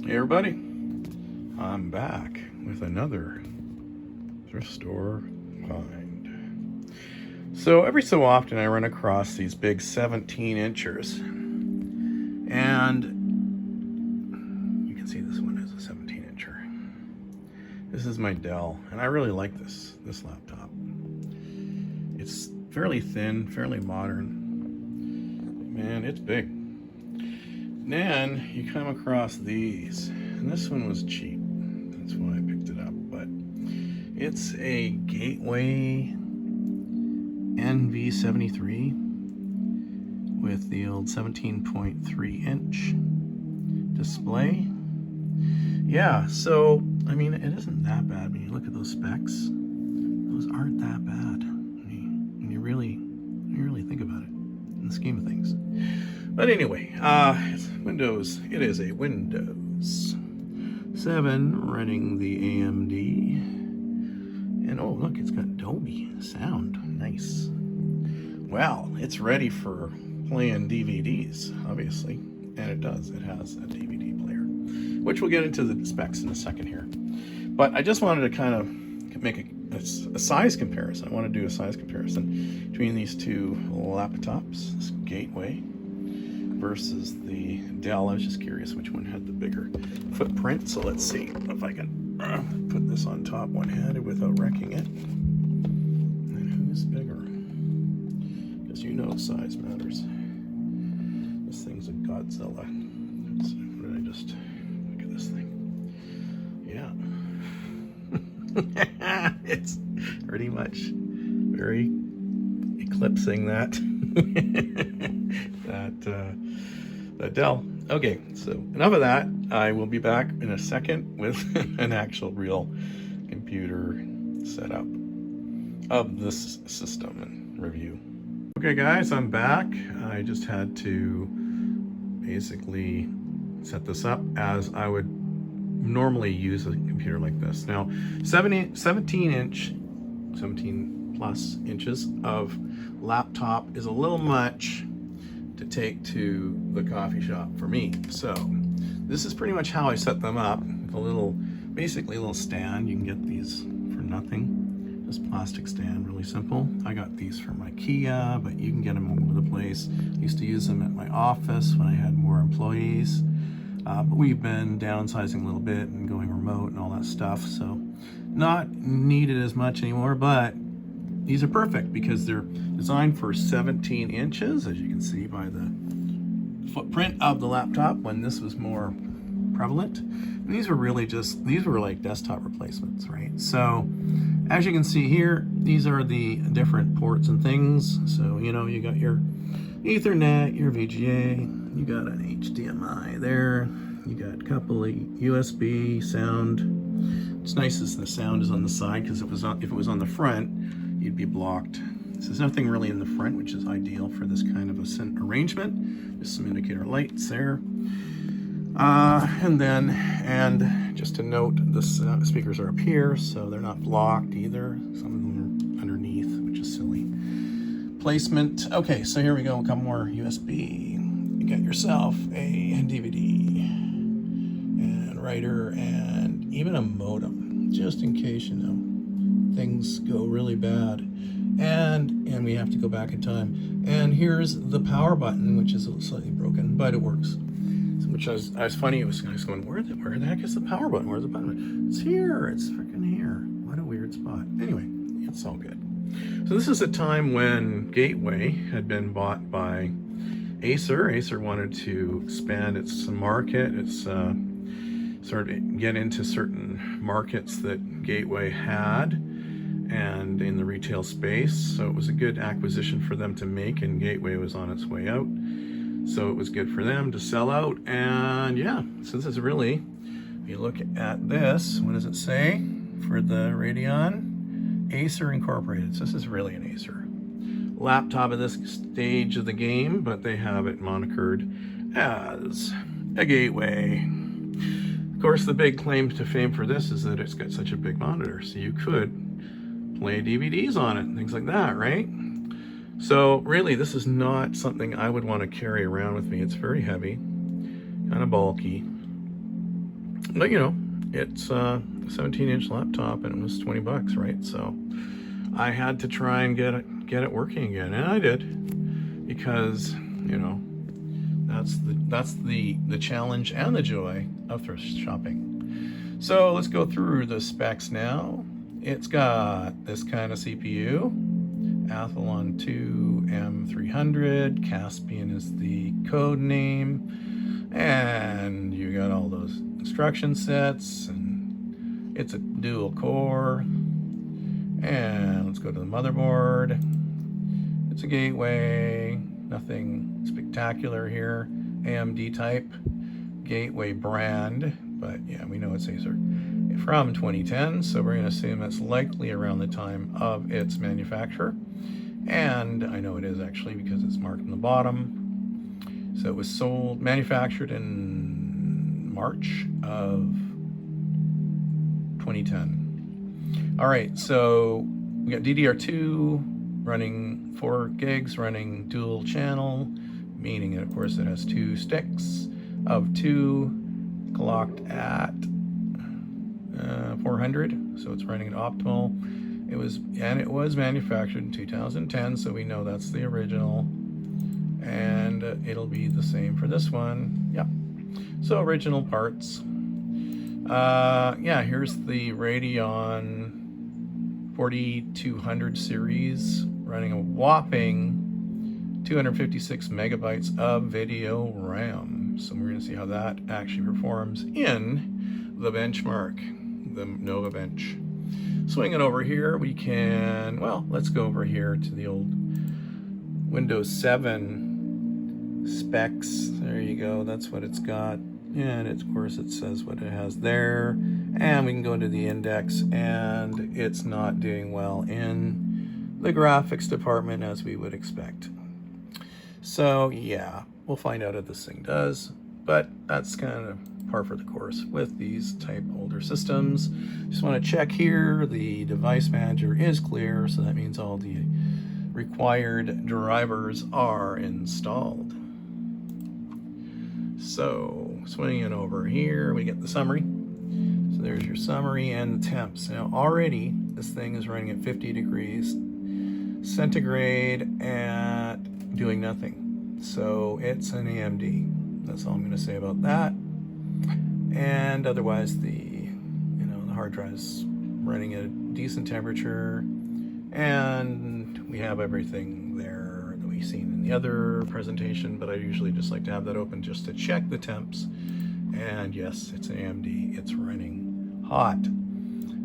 Hey everybody, I'm back with another thrift store find. So every so often I run across these big 17 inchers, and you can see this one is a 17 incher. This is my Dell, and I really like this laptop. It's fairly thin, fairly modern. Man, it's big. Then you come across these, and this one was cheap. That's why I picked it up. But it's a Gateway NV73 with the old 17.3 inch display. Yeah, so I mean, it isn't that bad when you look at those specs. Those aren't that bad when you really think about it in the scheme of things. But anyway, it's Windows. It is a Windows 7 running the AMD. And oh, look, it's got Dolby sound. Nice. Well, it's ready for playing DVDs, obviously. And it does. It has a DVD player, which we'll get into the specs in a second here. But I just wanted to kind of make a size comparison. I want to do a size comparison between these two laptops, this Gateway versus the Dell. I was just curious which one had the bigger footprint. So let's see if I can put this on top one-handed without wrecking it. And who's bigger? Because you know size matters. This thing's a Godzilla. What did I just look at this thing? Yeah. It's pretty much very eclipsing that that Dell. Okay, so enough of that. I will be back in a second with an actual real computer setup of this system and review. Okay guys, I'm back. I just had to basically set this up as I would normally use a computer like this. Now, 17 plus inches of laptop is a little much to take to the coffee shop for me. So this is pretty much how I set them up. Basically a little stand. You can get these for nothing. Just plastic stand, really simple. I got these from IKEA, but you can get them all over the place. I used to use them at my office when I had more employees. But we've been downsizing a little bit and going remote and all that stuff, so not needed as much anymore, but these are perfect because they're designed for 17 inches, as you can see by the footprint of the laptop when this was more prevalent. And these were like desktop replacements, right? So as you can see here, these are the different ports and things. So, you know, you got your Ethernet, your VGA, you got an HDMI there, you got a couple of USB sound. It's nice as the sound is on the side, because if it was on the front, you'd be blocked. So there's nothing really in the front, which is ideal for this kind of a arrangement. Just some indicator lights there. And just to note, the speakers are up here, so they're not blocked either. Some of them are underneath, which is silly. Placement. Okay, so here we go. A couple more USB. You got yourself a DVD and writer and even a modem, just in case, you know, things go really bad and we have to go back in time. And here's the power button, which is slightly broken, but it works. Which I was funny. I was going, where the heck is the power button? Where's the button? It's here. It's freaking here. What a weird spot. Anyway, it's all good. So this is a time when Gateway had been bought by Acer. Acer wanted to expand its market. It's sort of get into certain markets that Gateway had and in the retail space. So it was a good acquisition for them to make, and Gateway was on its way out. So it was good for them to sell out. And yeah, so this is really, if you look at this, what does it say for the Radeon? Acer Incorporated. So this is really an Acer laptop at this stage of the game, but they have it monikered as a Gateway. Of course, the big claim to fame for this is that it's got such a big monitor, so you could play DVDs on it and things like that, right? So really, this is not something I would want to carry around with me. It's very heavy, kind of bulky. But you know, it's a 17-inch laptop and it was 20 bucks, right? So I had to try and get it working again, and I did, because you know, that's the challenge and the joy of thrift shopping. So let's go through the specs now. It's got this kind of CPU, Athlon 2 M300, Caspian is the code name, and you got all those instruction sets, and it's a dual core. And let's go to the motherboard. It's a gateway, nothing spectacular here. AMD type gateway brand, but yeah, we know it's Acer from 2010, so we're going to assume that's likely around the time of its manufacture. And I know it is actually because it's marked on the bottom. So it was manufactured in March of 2010. All right, so we got DDR2 running 4 gigs, running dual channel, meaning that of course it has 2 sticks of 2 clocked at 400, so it's running at optimal. It was manufactured in 2010, so we know that's the original, and it'll be the same for this one. Yep. So original parts. Yeah, here's the Radeon 4200 series, running a whopping 256 megabytes of video RAM. So we're going to see how that actually performs in the benchmark, the Nova Bench. Swinging over here, we can, well, let's go over here to the old Windows 7 specs. There you go, that's what it's got. And of course it says what it has there. And we can go into the index, and it's not doing well in the graphics department as we would expect. So yeah, we'll find out if this thing does, but that's kind of par for the course with these type older systems. Just want to check here, the device manager is clear, so that means all the required drivers are installed. So swinging over here, we get the summary. So there's your summary and the temps. Now already this thing is running at 50 degrees centigrade at doing nothing. So it's an AMD. That's all I'm going to say about that. And otherwise the hard drive's running at a decent temperature, and we have everything there that we've seen in the other presentation, but I usually just like to have that open just to check the temps. And yes, it's an AMD, it's running hot.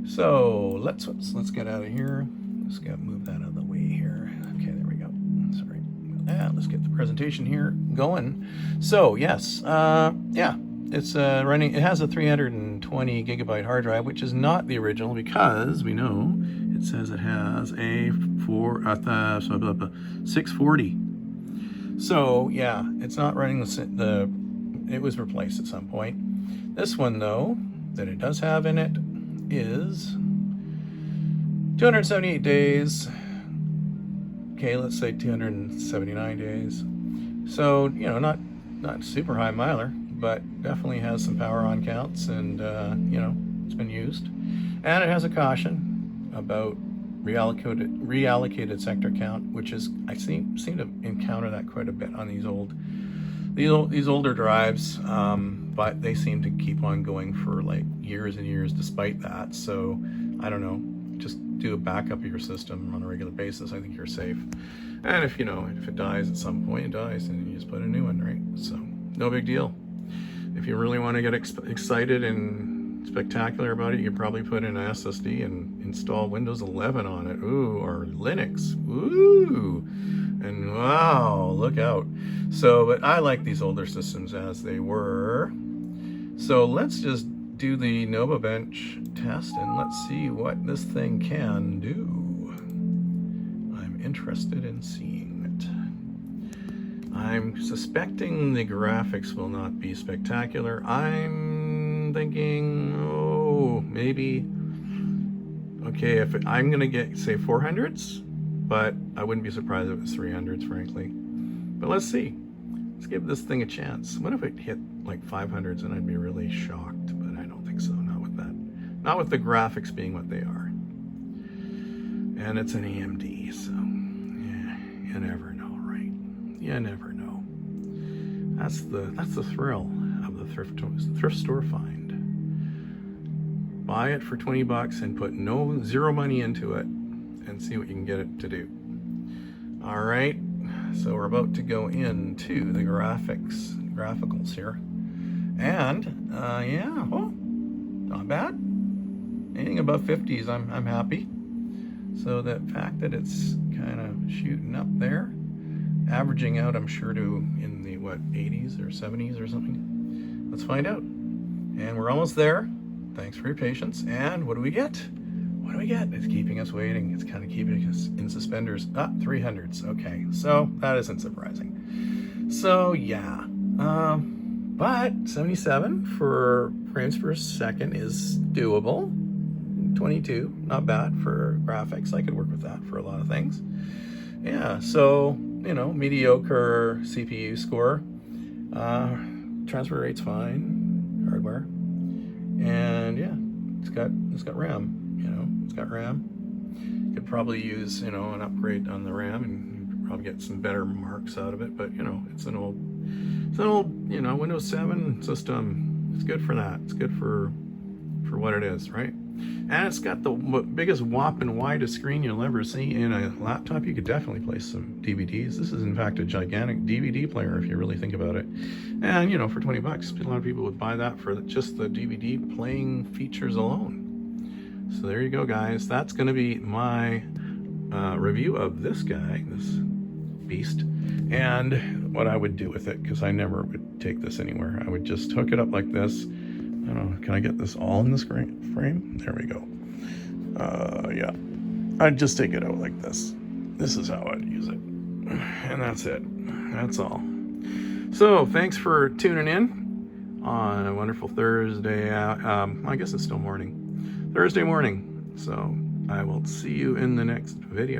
So let's get out of here. Let's move that out of the way here. Okay, there we go. Sorry about that. Let's get the presentation here going. So yes, yeah, it's running. It has a 320 gigabyte hard drive, which is not the original, because we know it says it has a 640. So yeah, it's not running the. It was replaced at some point. This one though, that it does have in it, is 278 days. Okay, let's say 279 days. So not super high miler, but definitely has some power on counts, and it's been used. And it has a caution about reallocated sector count, which is, I seem to encounter that quite a bit on these older drives, but they seem to keep on going for like years and years despite that. So I don't know, just do a backup of your system on a regular basis. I think you're safe. And if it dies at some point, it dies, and you just put a new one, right? So no big deal. If you really want to get excited and spectacular about it, you can probably put in an SSD and install Windows 11 on it. Ooh, or Linux. Ooh, and wow, look out. So, but I like these older systems as they were. So let's just do the Nova Bench test, and let's see what this thing can do. I'm interested in seeing it. I'm suspecting the graphics will not be spectacular. I'm thinking, maybe, okay, I'm gonna get, say, 400s, but I wouldn't be surprised if it was 300s, frankly. But let's see. Let's give this thing a chance. What if it hit like 500s, and I'd be really shocked, but I don't Not with the graphics being what they are. And it's an AMD, so yeah, you never know, right? You never know. That's the thrill of the thrift store find. Buy it for 20 bucks and put zero money into it and see what you can get it to do. All right, so we're about to go into the graphicals here. And yeah, well, not bad. Anything above 50s, I'm happy. So the fact that it's kind of shooting up there, averaging out, I'm sure, to in the, what, 80s or 70s or something. Let's find out. And we're almost there. Thanks for your patience. And what do we get? What do we get? It's keeping us waiting. It's kind of keeping us in suspenders. 300s. Okay, so that isn't surprising. So yeah, but 77 for frames per second is doable. 22, not bad for graphics. I could work with that for a lot of things. Yeah, so, you know, mediocre CPU score. Transfer rate's fine, hardware. And yeah, it's got RAM, you know, it's got RAM. Could probably use, you know, an upgrade on the RAM and probably get some better marks out of it, but you know, it's an old, you know, Windows 7 system. It's good for that. It's good for what it is, right? And it's got the biggest whopping widest screen you'll ever see in a laptop. You could definitely play some DVDs. This is in fact a gigantic DVD player if you really think about it. And you know, for 20 bucks, a lot of people would buy that for just the DVD playing features alone. So there you go, guys. That's going to be my review of this guy, this beast, and what I would do with it, because I never would take this anywhere. I would just hook it up like this. I don't know, can I get this all in the frame? There we go. Yeah, I'd just take it out like this. This is how I'd use it. And that's it. That's all. So, thanks for tuning in on a wonderful Thursday. I guess it's still morning. Thursday morning. So, I will see you in the next video.